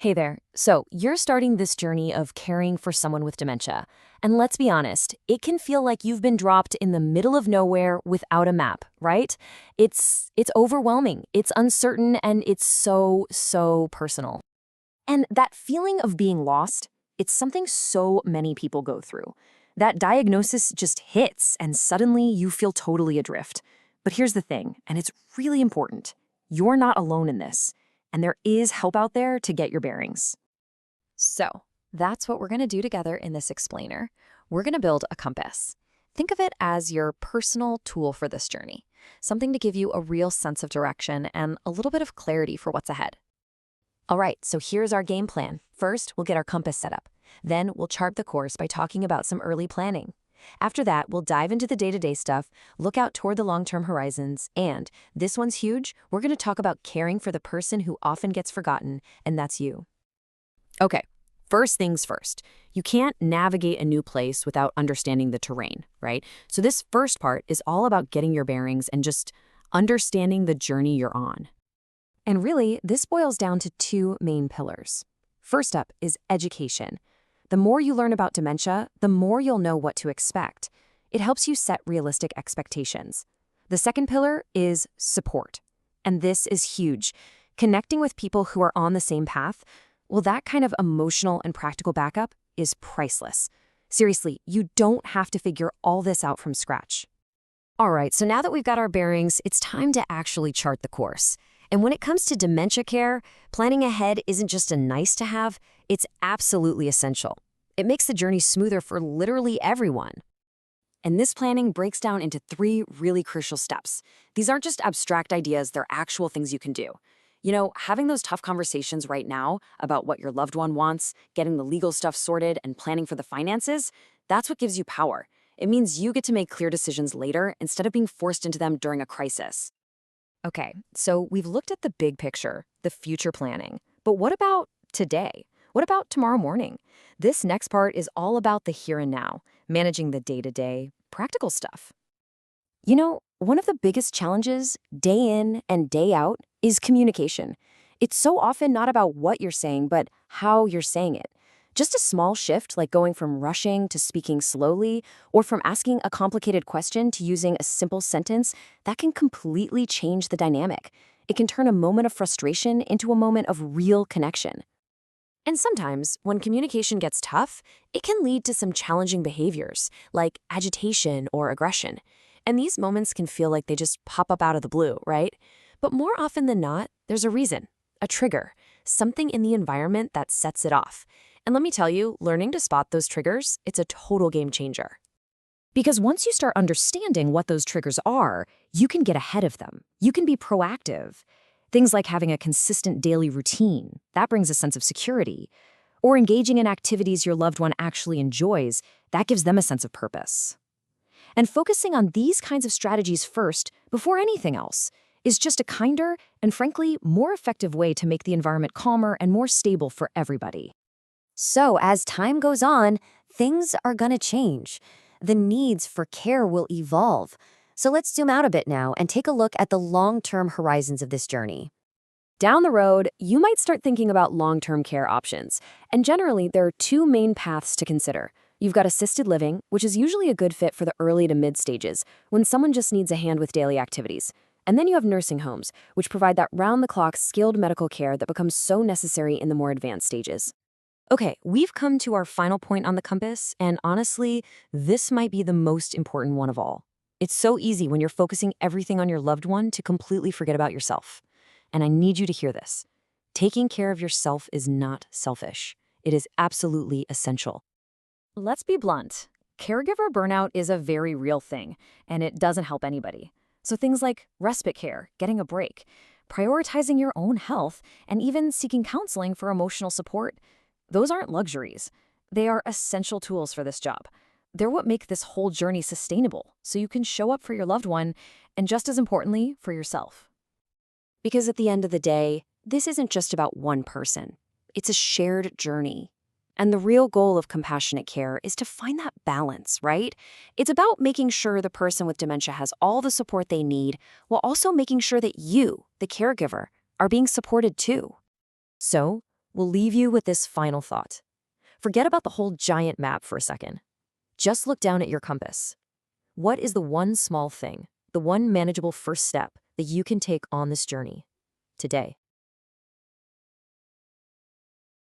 Hey there. So, you're starting this journey of caring for someone with dementia. And let's be honest, it can feel like you've been dropped in the middle of nowhere without a map, right? It's overwhelming, it's uncertain, and it's so personal. And that feeling of being lost, it's something so many people go through. That diagnosis just hits and suddenly you feel totally adrift. But here's the thing, and it's really important. You're not alone in this. And there is help out there to get your bearings. So, that's what we're going to do together in this explainer. We're going to build a compass. Think of it as your personal tool for this journey, something to give you a real sense of direction and a little bit of clarity for what's ahead. All right, so here's our game plan. First, we'll get our compass set up. Then we'll chart the course by talking about some early planning. After that, we'll dive into the day-to-day stuff, look out toward the long-term horizons, and, this one's huge, we're going to talk about caring for the person who often gets forgotten, and that's you. Okay, first things first. You can't navigate a new place without understanding the terrain, right? So this first part is all about getting your bearings and just understanding the journey you're on. And really, this boils down to two main pillars. First up is education. The more you learn about dementia, the more you'll know what to expect. It helps you set realistic expectations. The second pillar is support. And this is huge. Connecting with people who are on the same path, well, that kind of emotional and practical backup is priceless. Seriously, you don't have to figure all this out from scratch. All right, so now that we've got our bearings, it's time to actually chart the course. And when it comes to dementia care, planning ahead isn't just a nice to have, it's absolutely essential. It makes the journey smoother for literally everyone. And this planning breaks down into three really crucial steps. These aren't just abstract ideas, they're actual things you can do. You know, having those tough conversations right now about what your loved one wants, getting the legal stuff sorted, and planning for the finances, that's what gives you power. It means you get to make clear decisions later instead of being forced into them during a crisis. Okay, so we've looked at the big picture, the future planning. But what about today? What about tomorrow morning? This next part is all about the here and now, managing the day-to-day, practical stuff. You know, one of the biggest challenges, day in and day out, is communication. It's so often not about what you're saying, but how you're saying it. Just a small shift, like going from rushing to speaking slowly, or from asking a complicated question to using a simple sentence, that can completely change the dynamic. It can turn a moment of frustration into a moment of real connection. And sometimes, when communication gets tough, it can lead to some challenging behaviors, like agitation or aggression. And these moments can feel like they just pop up out of the blue, right? But more often than not, there's a reason, a trigger, something in the environment that sets it off. And let me tell you, learning to spot those triggers, it's a total game changer. Because once you start understanding what those triggers are, you can get ahead of them. You can be proactive. Things like having a consistent daily routine, that brings a sense of security. Or engaging in activities your loved one actually enjoys, that gives them a sense of purpose. And focusing on these kinds of strategies first, before anything else, is just a kinder and frankly more effective way to make the environment calmer and more stable for everybody. So as time goes on, things are going to change. The needs for care will evolve. So let's zoom out a bit now and take a look at the long-term horizons of this journey. Down the road, you might start thinking about long-term care options. And generally, there are two main paths to consider. You've got assisted living, which is usually a good fit for the early to mid stages, when someone just needs a hand with daily activities. And then you have nursing homes, which provide that round-the-clock skilled medical care that becomes so necessary in the more advanced stages. Okay, we've come to our final point on the compass, and honestly, this might be the most important one of all. It's so easy when you're focusing everything on your loved one to completely forget about yourself. And I need you to hear this. Taking care of yourself is not selfish. It is absolutely essential. Let's be blunt. Caregiver burnout is a very real thing, and it doesn't help anybody. So things like respite care, getting a break, prioritizing your own health, and even seeking counseling for emotional support, those aren't luxuries. They are essential tools for this job. They're what make this whole journey sustainable, so you can show up for your loved one, and just as importantly, for yourself. Because at the end of the day, this isn't just about one person. It's a shared journey. And the real goal of compassionate care is to find that balance, right? It's about making sure the person with dementia has all the support they need, while also making sure that you, the caregiver, are being supported too. So, we'll leave you with this final thought. Forget about the whole giant map for a second. Just look down at your compass. What is the one small thing, the one manageable first step that you can take on this journey today?